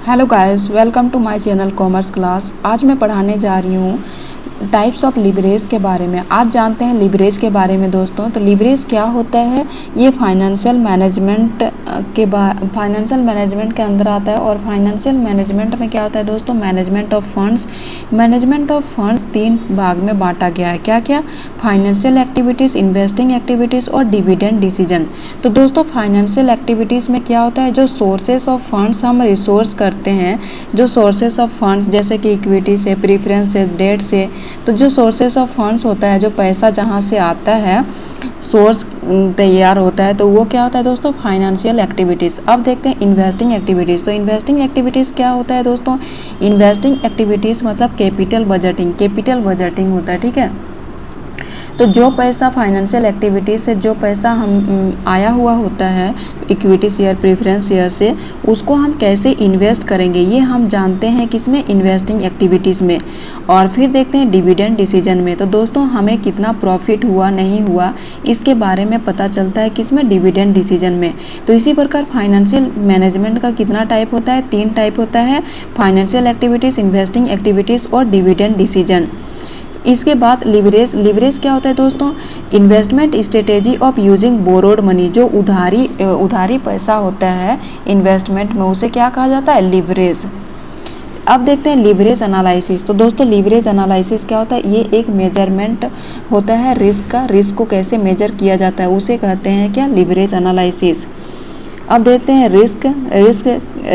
Hello guys, welcome to my channel commerce class. आज मैं पढ़ाने जा रही हूँ टाइप्स ऑफ लिवरेज के बारे में। आज जानते हैं लिवरेज के बारे में दोस्तों। तो लिवरेज क्या होता है, ये फाइनेंशियल मैनेजमेंट के अंदर आता है। और फाइनेंशियल मैनेजमेंट में क्या होता है दोस्तों, management of funds. Management of funds 3 भाग में बांटा गया है। क्या क्या? फाइनेंशियल एक्टिविटीज़, इन्वेस्टिंग एक्टिविटीज़ और डिविडेंड डिसीजन। तो दोस्तों फाइनेंशियल एक्टिविटीज़ में क्या होता है, जो सोर्सेस ऑफ फंड्स हम रिसोर्स करते हैं, जो सोर्सेस ऑफ फंड्स जैसे कि इक्विटी से, प्रीफरेंस से, डेट से। तो जो सोर्सेस ऑफ फंड्स होता है, जो पैसा जहाँ से आता है, सोर्स तैयार होता है, तो वो क्या होता है दोस्तों, फाइनेंशियल एक्टिविटीज़। अब देखते हैं इन्वेस्टिंग एक्टिविटीज़। तो इन्वेस्टिंग एक्टिविटीज़ क्या होता है दोस्तों, इन्वेस्टिंग एक्टिविटीज़ मतलब कैपिटल बजटिंग होता है। ठीक है, तो जो पैसा फाइनेंशियल एक्टिविटी से, जो पैसा हम आया हुआ होता है इक्विटी शेयर, प्रेफरेंस शेयर से, उसको हम कैसे इन्वेस्ट करेंगे, ये हम जानते हैं किसमें, इन्वेस्टिंग एक्टिविटीज़ में। और फिर देखते हैं डिविडेंड डिसीजन में। तो दोस्तों हमें कितना प्रॉफिट हुआ, नहीं हुआ, इसके बारे में पता चलता है किसमें, डिविडेंड डिसीजन में। तो इसी प्रकार फाइनेंशियल मैनेजमेंट का कितना टाइप होता है, 3 टाइप होता है, फाइनेंशियल एक्टिविटीज़, इन्वेस्टिंग एक्टिविटीज़ और डिविडेंड डिसीजन। इसके बाद लिवरेज क्या होता है दोस्तों, investment strategy of using borrowed money. जो उधारी पैसा होता है इन्वेस्टमेंट में, उसे क्या कहा जाता है, लिवरेज। अब देखते हैं लिवरेज एनालिसिस। तो दोस्तों लिवरेज एनालिसिस क्या होता है, ये एक मेजरमेंट होता है रिस्क का। रिस्क को कैसे मेजर किया जाता है, उसे कहते हैं क्या, लिवरेज एनालिसिस। अब देखते हैं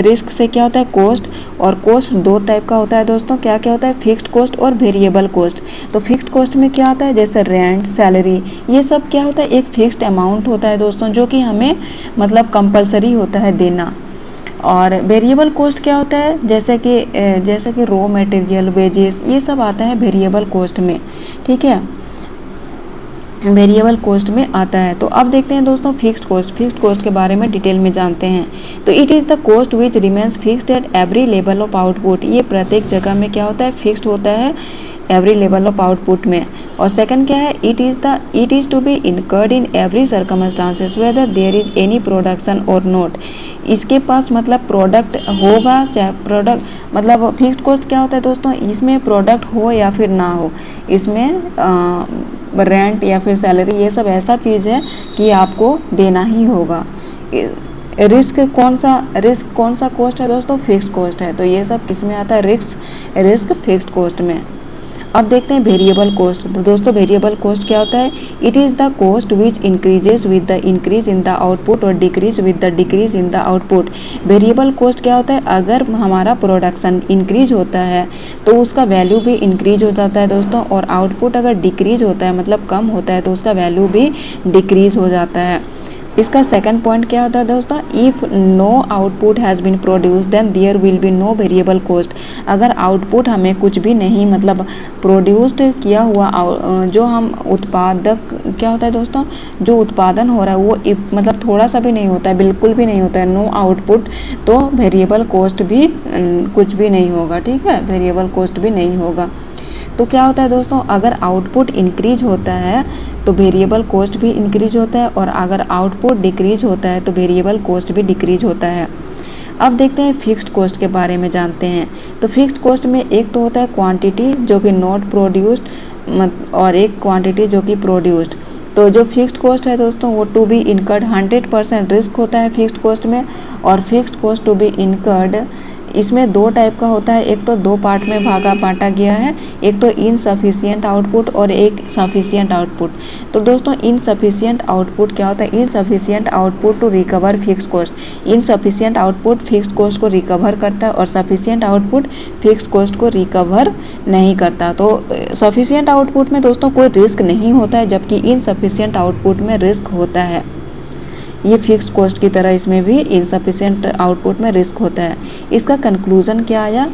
रिस्क से क्या होता है, कॉस्ट। और कॉस्ट 2 टाइप का होता है दोस्तों। क्या क्या होता है, फिक्स्ड कॉस्ट और वेरिएबल कॉस्ट। तो फिक्स्ड कॉस्ट में क्या होता है, जैसे रेंट, सैलरी, ये सब क्या होता है, एक फिक्स्ड अमाउंट होता है दोस्तों, जो कि हमें मतलब कंपलसरी होता है देना। और वेरिएबल कॉस्ट क्या होता है, जैसे कि रॉ मटेरियल, वेजेस, ये सब आता है वेरिएबल कॉस्ट में। ठीक है, वेरिएबल कॉस्ट में आता है। तो अब देखते हैं दोस्तों फिक्स्ड कॉस्ट के बारे में डिटेल में जानते हैं। तो it is the cost which remains fixed at every level of output. ये प्रत्येक जगह में क्या होता है, फिक्स्ड होता है एवरी लेवल ऑफ आउटपुट में। और सेकंड क्या है, it is to be incurred in every circumstances whether there is any production or not. इसके पास मतलब प्रोडक्ट होगा, चाहे प्रोडक्ट मतलब फिक्स्ड कॉस्ट क्या होता है दोस्तों, इसमें प्रोडक्ट हो या फिर ना हो, इसमें रेंट या फिर सैलरी, ये सब ऐसा चीज़ है कि आपको देना ही होगा। रिस्क कौन सा कॉस्ट है दोस्तों, फिक्स्ड कॉस्ट है। तो ये सब किस में आता है, रिस्क फिक्स्ड कॉस्ट में। अब देखते हैं वेरिएबल कॉस्ट। तो दोस्तों वेरिएबल कॉस्ट क्या होता है, it is the cost which increases with the increase in the output और decrease with the decrease in the output. Variable cost क्या होता है, अगर हमारा प्रोडक्शन इंक्रीज होता है तो उसका वैल्यू भी इंक्रीज हो जाता है दोस्तों। और आउटपुट अगर डिक्रीज होता है मतलब कम होता है, तो उसका वैल्यू भी डिक्रीज हो जाता है। इसका सेकंड पॉइंट क्या होता है दोस्तों, if no output has been produce then there will be no variable cost. अगर आउटपुट हमें कुछ भी नहीं मतलब प्रोड्यूस्ड किया हुआ, जो हम उत्पादक क्या होता है दोस्तों, जो उत्पादन हो रहा है वो मतलब थोड़ा सा भी नहीं होता है, बिल्कुल भी नहीं होता है, नो आउटपुट, तो वेरिएबल कॉस्ट भी कुछ भी नहीं होगा। ठीक है, वेरिएबल कॉस्ट भी नहीं होगा। तो क्या होता है दोस्तों, अगर आउटपुट इंक्रीज होता है तो वेरिएबल कॉस्ट भी इंक्रीज होता है, और अगर आउटपुट डिक्रीज होता है तो वेरिएबल कॉस्ट भी डिक्रीज होता है। अब देखते हैं फिक्स्ड कॉस्ट के बारे में जानते हैं। तो फिक्स्ड कॉस्ट में एक तो होता है क्वांटिटी जो कि नॉट प्रोड्यूस्ड, और एक क्वांटिटी जो कि प्रोड्यूस्ड। तो जो फिक्स्ड कॉस्ट है दोस्तों वो टू बी इनकर्ड 100% रिस्क होता है फिक्स्ड कॉस्ट में। और fixed cost to be incurred इसमें 2 टाइप का होता है, एक तो 2 पार्ट में बांटा गया है, एक तो इनसफिशिएंट आउटपुट और एक सफिशिएंट आउटपुट। तो दोस्तों इनसफिशिएंट आउटपुट क्या होता है, insufficient output to recover fixed cost. Insufficient output fixed cost को रिकवर करता है और सफिशिएंट आउटपुट फिक्स्ड कॉस्ट को रिकवर नहीं करता। तो सफिशिएंट आउटपुट में दोस्तों कोई रिस्क नहीं होता है, जबकि इनसफिशिएंट आउटपुट में रिस्क होता है। ये फिक्स्ड कॉस्ट की तरह इसमें भी इनसफिशिएंट आउटपुट में रिस्क होता है। इसका कंक्लूजन क्या आया,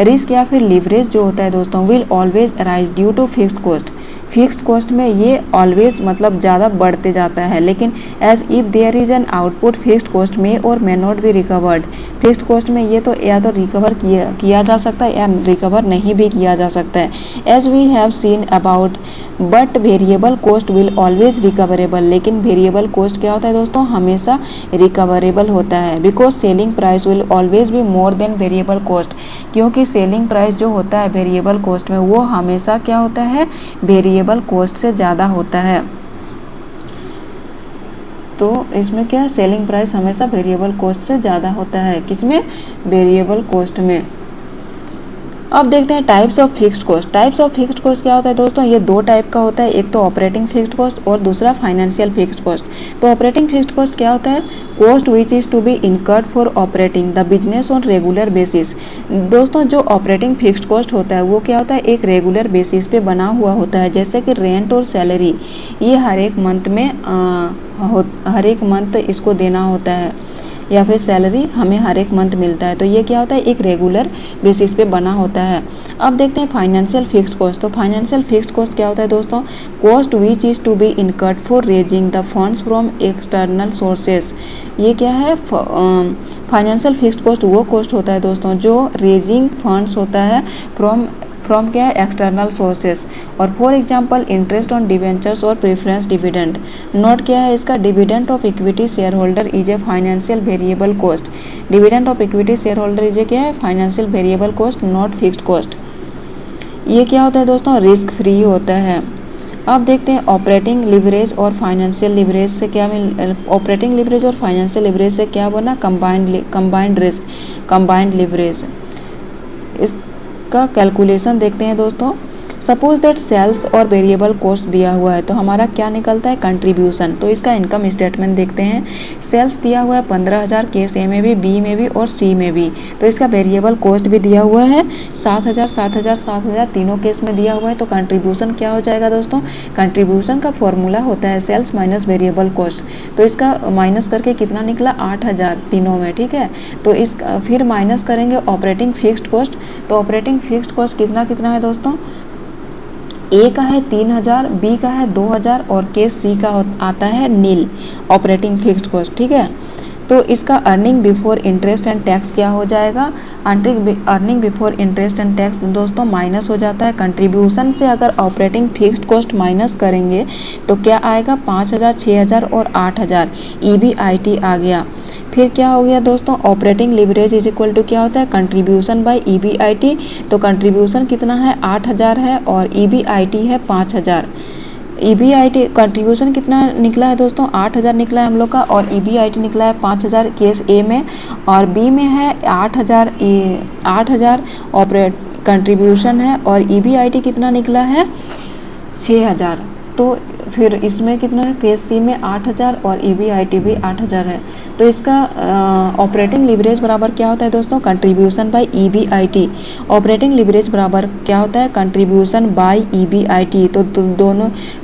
रिस्क या फिर लिवरेज जो होता है दोस्तों will always arise due to fixed cost. Fixed cost में ये ऑलवेज मतलब ज़्यादा बढ़ते जाता है, लेकिन as if there is an output fixed cost में और may not be recovered. Fixed cost में ये तो या तो रिकवर किया जा सकता है या रिकवर नहीं भी किया जा सकता है, as we have seen about. But variable cost will always recoverable, लेकिन वेरिएबल कॉस्ट क्या होता है दोस्तों, हमेशा रिकवरेबल होता है। Because selling price will always be more than variable cost, क्योंकि सेलिंग प्राइस जो होता है वेरिएबल कॉस्ट में वो हमेशा क्या होता है, वेरिएबल कॉस्ट से ज़्यादा होता है। तो इसमें क्या है, सेलिंग प्राइस हमेशा वेरिएबल कॉस्ट से ज़्यादा होता है, किसमें, वेरिएबल कॉस्ट में। अब देखते हैं types of fixed cost. Types of fixed cost क्या होता है दोस्तों, ये दो टाइप का होता है, एक तो ऑपरेटिंग फिक्स्ड कॉस्ट और दूसरा फाइनेंशियल फिक्स्ड कॉस्ट। तो ऑपरेटिंग फिक्स्ड कॉस्ट क्या होता है, cost which is to be incurred for operating the business on regular basis. दोस्तों जो ऑपरेटिंग फिक्स्ड कॉस्ट होता है वो क्या होता है, एक रेगुलर बेसिस पे बना हुआ होता है, जैसे कि रेंट और सैलरी, ये हर एक मंथ इसको देना होता है, या फिर सैलरी हमें हर एक मंथ मिलता है। तो ये क्या होता है, एक रेगुलर बेसिस पे बना होता है। अब देखते हैं फाइनेंशियल फिक्स्ड कॉस्ट। तो फाइनेंशियल फिक्स्ड कॉस्ट क्या होता है दोस्तों, cost which is to be incurred for raising the funds from external sources. ये क्या है, फाइनेंशियल फिक्स्ड कॉस्ट वो कॉस्ट होता है दोस्तों जो रेजिंग फंड्स होता है फ्रॉम क्या है, एक्सटर्नल सोर्सेस। और for example interest on debentures और प्रेफरेंस डिविडेंड। नोट क्या है इसका, dividend of equity share holder is a financial variable cost. Dividend of equity share holder is a क्या है, financial variable cost, not fixed cost. ये क्या होता है दोस्तों, रिस्क फ्री होता है। अब देखते हैं ऑपरेटिंग लिवरेज और फाइनेंशियल लिवरेज से क्या ऑपरेटिंग लिवरेज और फाइनेंशियल लिवरेज से क्या बना, कंबाइंड रिस्क, कंबाइंड लिवरेज। इसका कैलकुलेशन देखते हैं दोस्तों। सपोज दैट सेल्स और वेरिएबल कॉस्ट दिया हुआ है, तो हमारा क्या निकलता है, कंट्रीब्यूशन। तो इसका इनकम स्टेटमेंट देखते हैं। सेल्स दिया हुआ है 15,000 केस ए में भी, बी में भी और सी में भी। तो इसका वेरिएबल कॉस्ट भी दिया हुआ है 7,000 7,000 7,000 तीनों केस में दिया हुआ है। तो कंट्रीब्यूशन क्या हो जाएगा दोस्तों, कंट्रीब्यूशन का फॉर्मूला होता है सेल्स माइनस वेरिएबल कॉस्ट। तो इसका माइनस करके कितना निकला, 8,000 तीनों में, ठीक है। तो इस फिर माइनस करेंगे ऑपरेटिंग फिक्स्ड कॉस्ट। तो ऑपरेटिंग फिक्स्ड कॉस्ट कितना है दोस्तों, ए का है 3,000, बी का है 2,000 और केस सी का आता है नील, ऑपरेटिंग फिक्स्ड कॉस्ट, ठीक है। तो इसका earning before interest and tax क्या हो जाएगा, earning before interest and tax दोस्तों माइनस हो जाता है। कंट्रीब्यूशन से अगर ऑपरेटिंग फिक्स्ड कॉस्ट माइनस करेंगे तो क्या आएगा, 5,000 6,000 और 8,000, EBIT आ गया। फिर क्या हो गया दोस्तों, operating leverage is equal to क्या होता है, कंट्रीब्यूशन बाय EBIT। तो कंट्रीब्यूशन कितना है, 8,000 है और EBIT है 5,000। EBIT कंट्रीब्यूशन कितना निकला है दोस्तों, 8,000 निकला है हम लोग का, और EBIT निकला है 5,000 केस ए में, और बी में है 8,000 ऑपरेट कंट्रीब्यूशन है, और EBIT कितना निकला है 6,000। तो फिर इसमें कितना है, केस सी में 8,000 और EBIT भी 8,000 है। तो इसका ऑपरेटिंग लिवरेज बराबर क्या होता है दोस्तों, contribution by EBIT। Operating leverage बराबर क्या होता है, कंट्रीब्यूशन बाय EBIT। तो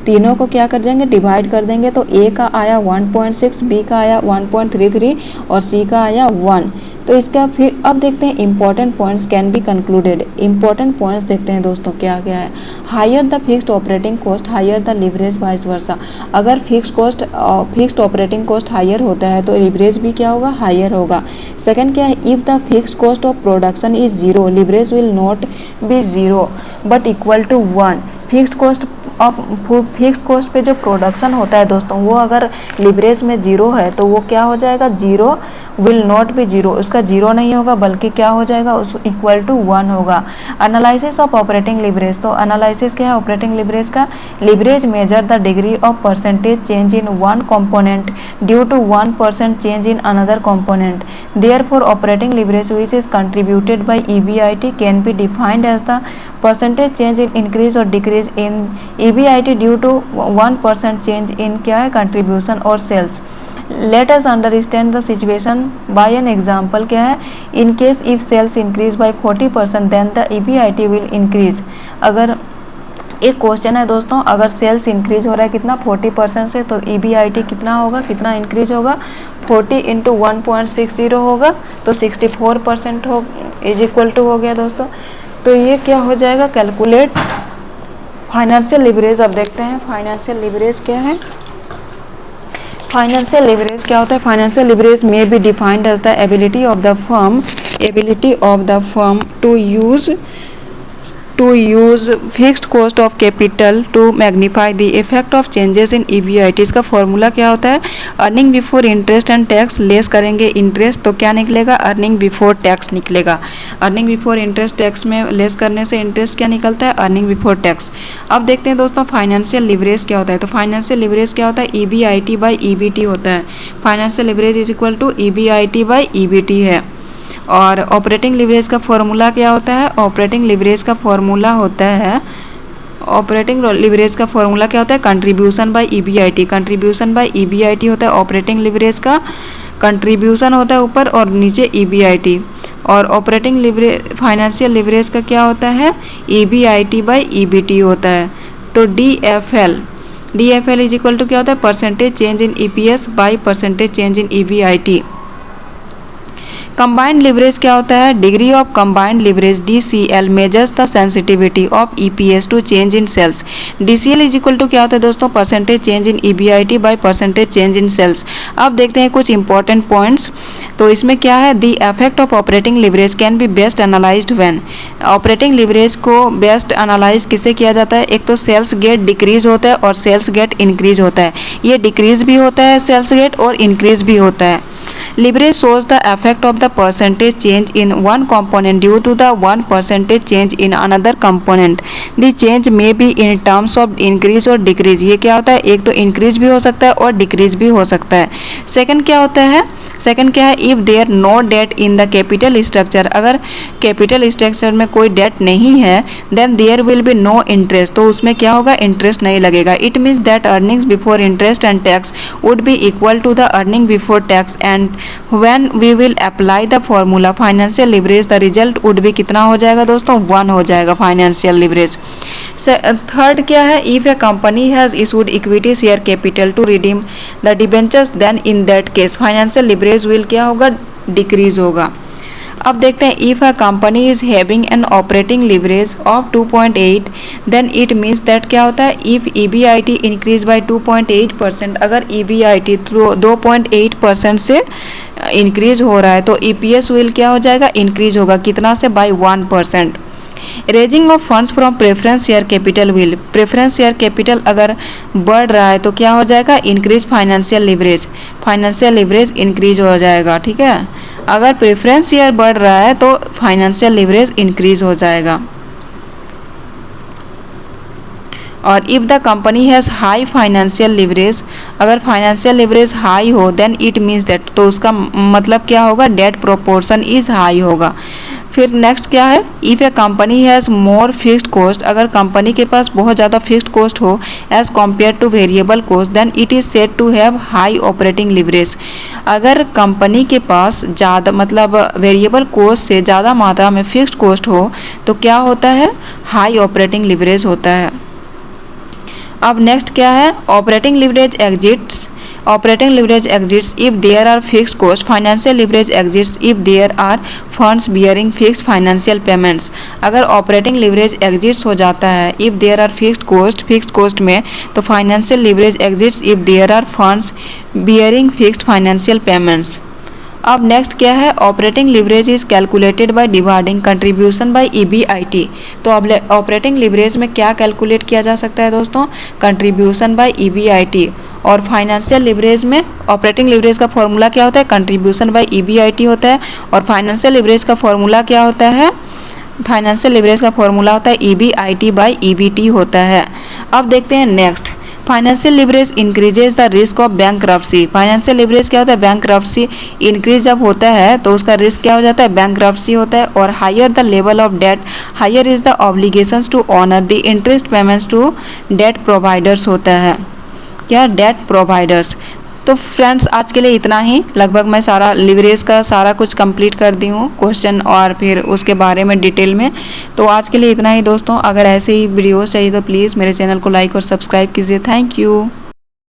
तीनों को क्या कर देंगे, डिवाइड कर देंगे। तो ए का आया 1.6, बी का आया 1.33 और सी का आया 1। तो इसका फिर अब देखते हैं important points can be concluded. Important points देखते हैं दोस्तों क्या क्या है। Higher the fixed operating cost higher the leverage vice versa. अगर फिक्स्ड ऑपरेटिंग कॉस्ट हायर होता है तो लिवरेज भी क्या होगा, हायर होगा। सेकंड क्या है, if the fixed cost of production is zero leverage will not be zero but equal to 1। Fixed cost पे जो प्रोडक्शन होता है दोस्तों वो अगर लिवरेज में जीरो है तो वो क्या हो जाएगा, zero will not be zero, उसका जीरो नहीं होगा बल्कि क्या हो जाएगा, उस इक्वल टू 1 होगा। Analysis of operating leverage. तो एनालिसिस क्या है ऑपरेटिंग लिवरेज का, leverage measure the degree of percentage change in one component due to 1% change in another component. Therefore operating leverage which is contributed by EBIT can be defined as the percentage change in increase और decrease in EBIT due to 1% change in क्या है, contribution और sales. Let us understand the situation by an example। क्या है, in case if sales increase by 40% then the EBIT will increase। अगर एक question है दोस्तों, अगर सेल्स इंक्रीज हो रहा है कितना 40% से, तो EBIT कितना होगा, कितना इंक्रीज होगा, 40 इंटू 1.60 होगा, तो 64% हो इज इक्वल टू हो गया दोस्तों। तो ये क्या हो जाएगा, कैलकुलेट फाइनेंशियल लिवरेज अब देखते हैं फाइनेंशियल लिवरेज क्या है। फाइनेंशियल लिवरेज क्या होता है? फाइनेंशियल लिवरेज में be defined as the ability of the firm to use fixed cost of capital to magnify the effect of changes in EBIT। इसका फॉर्मूला क्या होता है? Earning before interest and tax less करेंगे interest तो क्या निकलेगा? Earning before tax निकलेगा। Earning before interest tax में लेस करने से इंटरेस्ट क्या निकलता है? Earning before tax. अब देखते हैं दोस्तों फाइनेंशियल लिवरेज क्या होता है। तो फाइनेंशियल लिवरेज क्या होता है? EBIT बाई EBT होता है। Financial leverage is equal to EBIT by EBT है। और ऑपरेटिंग लिवरेज का फॉर्मूला क्या होता है? ऑपरेटिंग लिवरेज का फॉर्मूला क्या होता है? Contribution by EBIT। Contribution by EBIT होता है ऑपरेटिंग लिवरेज का। कंट्रीब्यूशन होता है ऊपर और नीचे EBIT। और ऑपरेटिंग लिवरेज फाइनेंशियल लिवरेज का क्या होता है? EBIT बाय EBT होता है। तो DFL इज इक्वल टू क्या होता है? Percentage change in EPS by percentage change in EBIT। Combined leverage क्या होता है? Degree of combined leverage DCL measures the sensitivity of EPS to change in sales. DCL is equal to क्या होता है दोस्तों? Percentage change in EBIT by percentage change in sales. अब देखते हैं कुछ इंपॉर्टेंट पॉइंट्स। तो इसमें क्या है? The effect of operating leverage can be best analysed when. Operating leverage को बेस्ट एनालाइज किससे किया जाता है? एक तो सेल्स गेट डिक्रीज होता है और सेल्स गेट इंक्रीज होता है। ये डिक्रीज भी होता है सेल्स गेट और इंक्रीज भी होता है। Leverage shows the effect of the percentage change in one component due to the 1% change in another component. The change may be in terms of increase और decrease। ये क्या होता है? एक तो increase भी हो सकता है और decrease भी हो सकता है। Second क्या होता है? सेकंड क्या है? If there no debt in the capital structure. अगर कैपिटल स्ट्रक्चर में कोई डेट नहीं है then there will be no interest. तो उसमें क्या होगा? इंटरेस्ट नहीं लगेगा। It means that earnings before interest and tax would be equal to the earning before tax and when we will apply the formula financial leverage the result would be कितना हो जाएगा दोस्तों? 1 हो जाएगा फाइनेंशियल लिवरेज। थर्ड क्या है? If a company has issued equity share capital to redeem the debentures then in that case financial leverage will क्या होगा? डिक्रीज होगा। अब देखते हैं if a company is having an operating leverage of 2.8 then it means that क्या होता है? If EBIT increase by 2.8%। अगर EBIT 2.8% से इंक्रीज हो रहा है तो EPS विल क्या हो जाएगा? इंक्रीज होगा। कितना से? By 1%। Raising of funds from preference share capital will. Preference share capital अगर बढ़ रहा है तो क्या हो जाएगा? Increase financial leverage. Financial leverage increase हो जाएगा। ठीक है, अगर प्रेफरेंस शेयर बढ़ रहा है तो फाइनेंशियल लिवरेज इंक्रीज हो जाएगा। और if the company has high financial leverage, अगर फाइनेंशियल लिवरेज हाई हो देन इट मीन्स दैट, तो उसका मतलब क्या होगा? डेट प्रोपोर्शन इज हाई होगा। फिर नेक्स्ट क्या है? If a company has more fixed cost, अगर कंपनी के पास बहुत ज़्यादा फिक्स्ड कॉस्ट हो as compare to variable cost then it is said to have high operating leverage. अगर कंपनी के पास ज़्यादा मतलब वेरिएबल कॉस्ट से ज़्यादा मात्रा में फिक्स्ड कॉस्ट हो तो क्या होता है? हाई ऑपरेटिंग लिवरेज होता है। अब नेक्स्ट क्या है? Operating leverage exits. Operating leverage exits if there are fixed cost. Financial leverage exits if there are funds bearing fixed financial payments. अगर ऑपरेटिंग लिवरेज एग्जिट्स हो जाता है if there are fixed cost में, तो financial leverage exits if there are funds bearing fixed financial payments. अब next क्या है? Operating leverage is calculated by dividing contribution by EBIT। तो अब ऑपरेटिंग लिवरेज में क्या कैलकुलेट किया जा सकता है दोस्तों? Contribution by EBIT। और फाइनेंशियल लिवरेज में ऑपरेटिंग लिवरेज का फॉर्मूला क्या होता है? कंट्रीब्यूशन बाय EBIT होता है। और फाइनेंशियल लिवरेज का फॉर्मूला क्या होता है? फाइनेंशियल लिवरेज का फॉर्मूला होता है EBIT बाय EBT होता है। अब देखते हैं next, financial leverage increases the risk of bankruptcy. Financial leverage क्या होता है? बैंकरप्सी इंक्रीज जब होता है तो उसका रिस्क क्या हो जाता है? बैंकरप्सी होता है। और higher the level of debt higher is the obligations to honour the interest payments to debt providers होता है। क्या? Date providers. तो फ्रेंड्स आज के लिए इतना ही। लगभग मैं सारा लिवरेज का सारा कुछ कंप्लीट कर दी हूँ क्वेश्चन और फिर उसके बारे में डिटेल में। तो आज के लिए इतना ही दोस्तों। अगर ऐसे ही वीडियोस चाहिए तो प्लीज़ मेरे चैनल को लाइक और सब्सक्राइब कीजिए। Thank you.